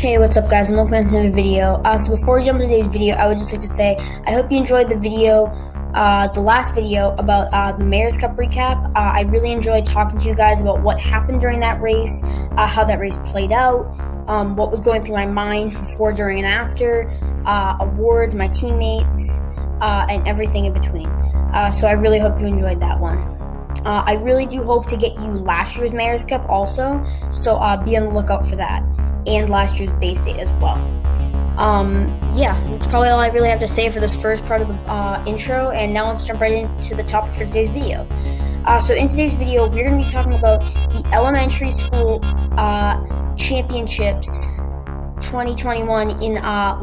Hey, what's up guys, and welcome to another video. So before we jump into today's video, I would just like to say, I hope you enjoyed the video, the last video about the Mayor's Cup recap. I really enjoyed talking to you guys about what happened during that race, how that race played out, what was going through my mind before, during, and after, awards, my teammates, and everything in between. So I really hope you enjoyed that one. I really do hope to get you last year's Mayor's Cup also, so be on the lookout for that. And last year's base date as well. Yeah, that's probably all I really have to say for this first part of the intro, and now let's jump right into the topic for today's video. So in today's video, we're going to be talking about the elementary school championships 2021 in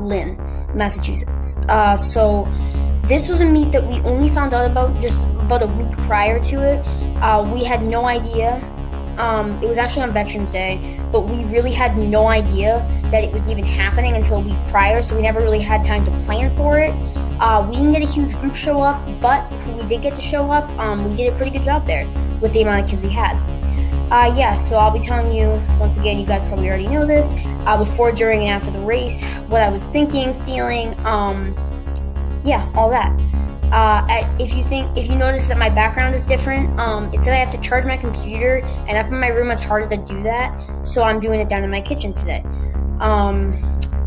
Lynn, Massachusetts. So this was a meet that we only found out about just about a week prior to it. We had no idea. It was actually on Veterans Day, but we really had no idea that it was even happening until a week prior, so we never really had time to plan for it. We didn't get a huge group show up, but who we did get to show up, we did a pretty good job there with the amount of kids we had. Yeah, so I'll be telling you, once again, you guys probably already know this, before, during, and after the race, what I was thinking, feeling, yeah, all that. If you notice that my background is different, it said I have to charge my computer, and up in my room it's harder to do that, so I'm doing it down in my kitchen today.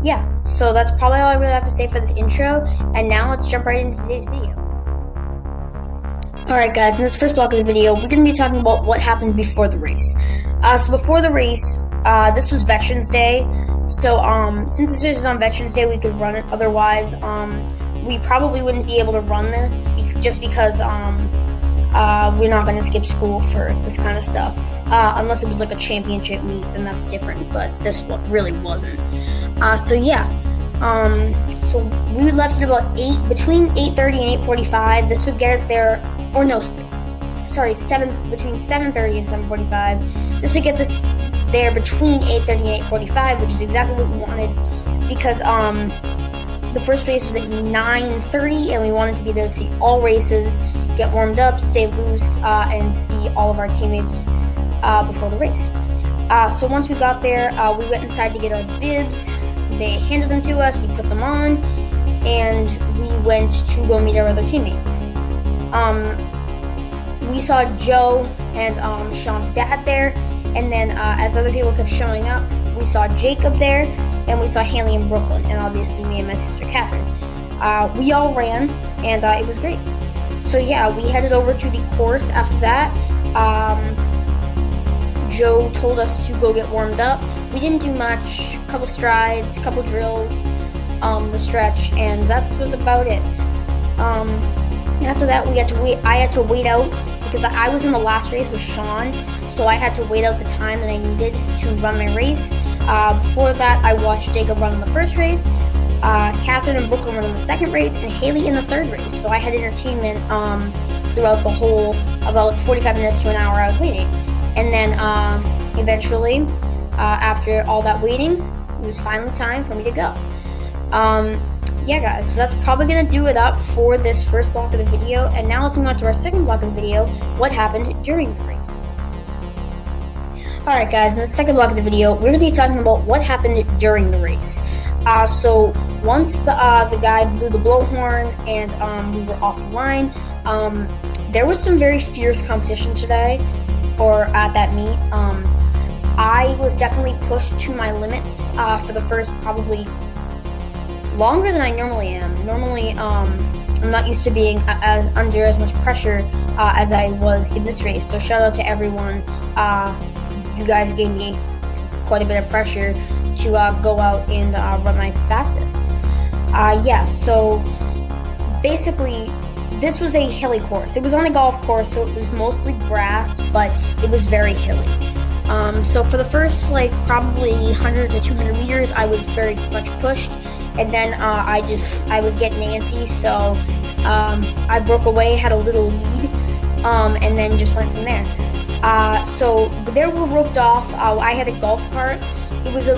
Yeah, so that's probably all I really have to say for this intro, and now let's jump right into today's video. Alright guys, in this first block of the video, we're going to be talking about what happened before the race. So before the race, this was Veterans Day, so since this race is on Veterans Day, we could run it. Otherwise, we probably wouldn't be able to run this just because we're not going to skip school for this kind of stuff. Unless it was like a championship meet, then that's different, but this really wasn't. So yeah, so we left at about between 8:30 and 8:45. This would get us there, or no, sorry, between 7:30 and 7:45. This would get us there between 8:30 and 8:45, which is exactly what we wanted, because the first race was at 9:30, and we wanted to be there to see all races, get warmed up, stay loose, and see all of our teammates before the race. So once we got there, we went inside to get our bibs. They handed them to us, we put them on, and we went to go meet our other teammates. We saw Joe and Sean's dad there, and then as other people kept showing up, we saw Jacob there, and we saw Haley in Brooklyn, and obviously me and my sister Catherine. We all ran, and it was great. So yeah, we headed over to the course after that. Joe told us to go get warmed up. We didn't do much, couple strides, couple drills, the stretch, and that was about it. After that, I had to wait out, because I was in the last race with Sean, so I had to wait out the time that I needed to run my race. Before that, I watched Jacob run in the first race, Catherine and Brooklyn run in the second race, and Haley in the third race. So I had entertainment throughout the whole, about 45 minutes to an hour I was waiting. And then eventually, after all that waiting, it was finally time for me to go. Yeah guys, so that's probably going to do it up for this first block of the video, and now let's move on to our second block of the video, what happened during the race. Alright guys, in the second block of the video, we're going to be talking about what happened during the race. So once the guy blew the blowhorn and we were off the line, there was some very fierce competition today, or at that meet. I was definitely pushed to my limits for the first probably longer than I normally am. Normally, I'm not used to being under as much pressure as I was in this race. So shout out to everyone. You guys gave me quite a bit of pressure to go out and run my fastest. Yeah, so basically, this was a hilly course. It was on a golf course, so it was mostly grass, but it was very hilly. So for the first, probably 100 to 200 meters, I was very much pushed. And then I was getting antsy, so I broke away, had a little lead, and then just went from there. So there we roped off. I had a golf cart. It was a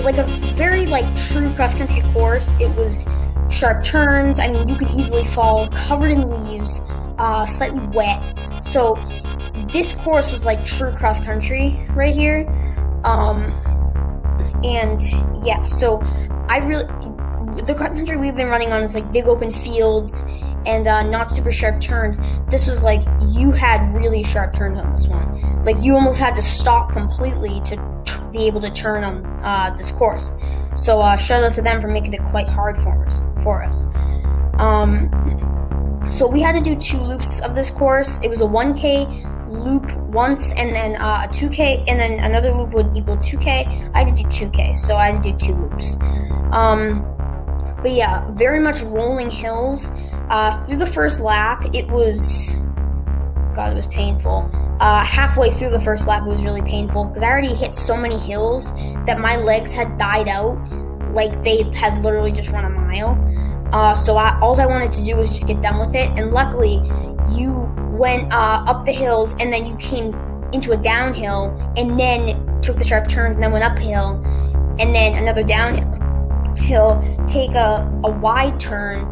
very true cross-country course. It was sharp turns. I mean, you could easily fall, covered in leaves, slightly wet. So this course was like true cross-country right here. And yeah, so the cross country we've been running on is like big open fields and not super sharp turns. This was like, you had really sharp turns on this one. Like, you almost had to stop completely to be able to turn on this course. So shout out to them for making it quite hard for us. So we had to do 2 loops of this course. It was a 1K loop once, and then a 2K, and then another loop would equal 2K. I had to do 2K, so I had to do 2 loops. But yeah, very much rolling hills. Through the first lap, it was painful. Halfway through the first lap, it was really painful because I already hit so many hills that my legs had died out, like they had literally just run a mile. So all I wanted to do was just get done with it, and luckily, you went up the hills, and then you came into a downhill, and then took the sharp turns, and then went uphill, and then another downhill, take a wide turn,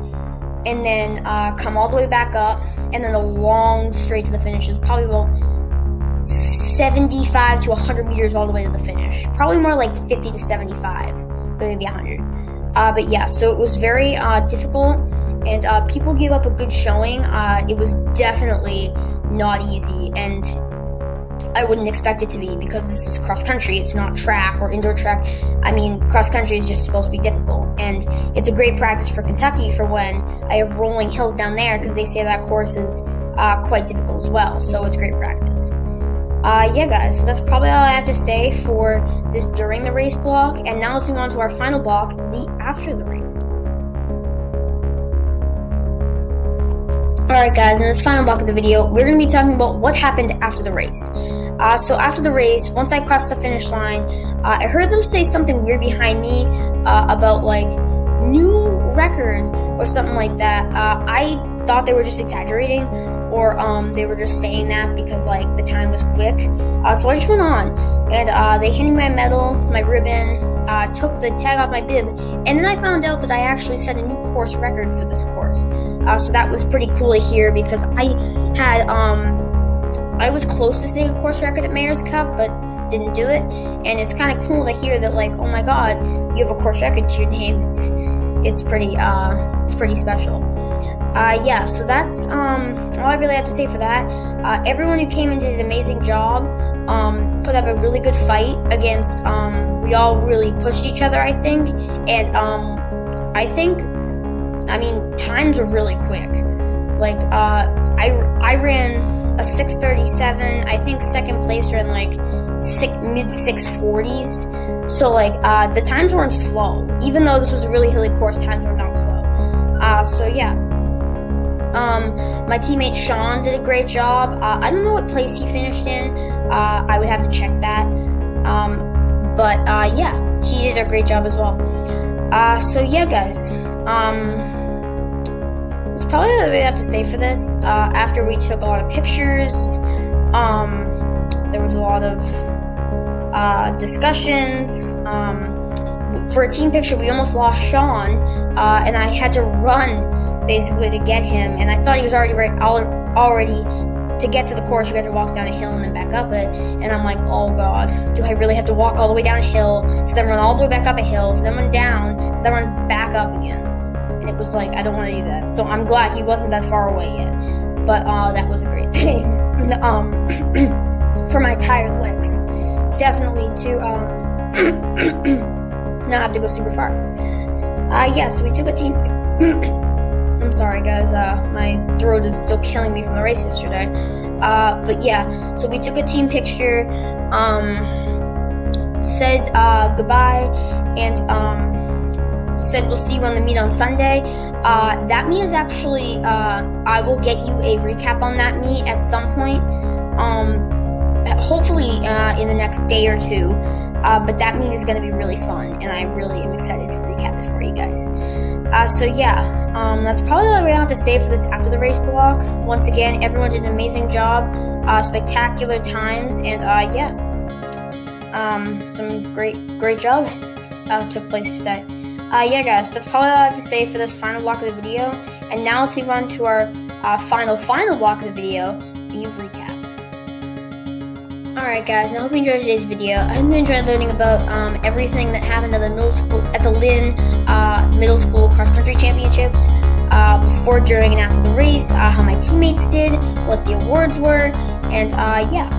and then come all the way back up, and then a long straight to the finish. It was probably about 75 to 100 meters all the way to the finish. Probably more like 50 to 75, but maybe 100. But yeah, so it was very difficult, and people gave up a good showing. It was definitely not easy, and I wouldn't expect it to be, because this is cross country. It's not track or indoor track. I mean, cross country is just supposed to be difficult, and it's a great practice for Kentucky for when I have rolling hills down there, because they say that course is quite difficult as well, so it's great practice. Yeah, guys, so that's probably all I have to say for this during the race block, and now let's move on to our final block, the after the race. Alright guys, in this final block of the video, we're going to be talking about what happened after the race. So after the race, once I crossed the finish line, I heard them say something weird behind me about like new record or something like that. I thought they were just exaggerating, or they were just saying that because like the time was quick. So I just went on, and they handed me my medal, my ribbon, took the tag off my bib, and then I found out that I actually set a new course record for this course. So that was pretty cool to hear, because I was close to setting a course record at Mayor's Cup, but didn't do it. And it's kind of cool to hear that, like, oh my god, you have a course record to your name. It's pretty special. Yeah, so that's all I really have to say for that. Everyone who came in did an amazing job. Put up a really good fight against, we all really pushed each other, I think. And I mean, times were really quick. Like, I ran a 6:37. I think second place ran like mid 6:40s. So like, the times weren't slow. Even though this was a really hilly course, times were not slow. So yeah. My teammate Sean did a great job. I don't know what place he finished in. I would have to check that. But yeah, he did a great job as well. So yeah, guys. That's probably all I have to say for this. After we took a lot of pictures, there was a lot of discussions. For a team picture, we almost lost Sean, and I had to run basically to get him. And I thought he was already to get to the course. You had to walk down a hill and then back up it. And I'm like, oh god, do I really have to walk all the way down a hill, to then run all the way back up a hill, to then run down, to then run back up again? And it was like, I don't want to do that. So I'm glad he wasn't that far away yet. But that was a great thing. For my tired legs. Definitely to not have to go super far. Yeah, so we took a team... I'm sorry, guys. My throat is still killing me from the race yesterday. But yeah, so we took a team picture, said goodbye, and said we'll see you on the meet on Sunday. That meet is actually, I will get you a recap on that meet at some point. Hopefully in the next day or two. But that meet is going to be really fun, and I really am excited to recap it for you guys. So yeah, that's probably all we have to say for this after the race block. Once again, everyone did an amazing job, spectacular times, and yeah, some great job took place today. Yeah, guys, that's probably all I have to say for this final block of the video. And now let's move on to our final block of the video, the recap. Alright guys, I hope you enjoyed today's video. I hope you enjoyed learning about everything that happened at the Lynn Middle School Cross Country Championships, before, during, and after the race, how my teammates did, what the awards were, and yeah,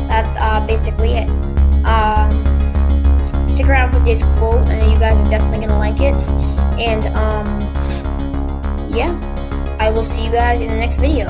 that's basically it. Stick around for today's quote. I know you guys are definitely gonna like it, and yeah, I will see you guys in the next video.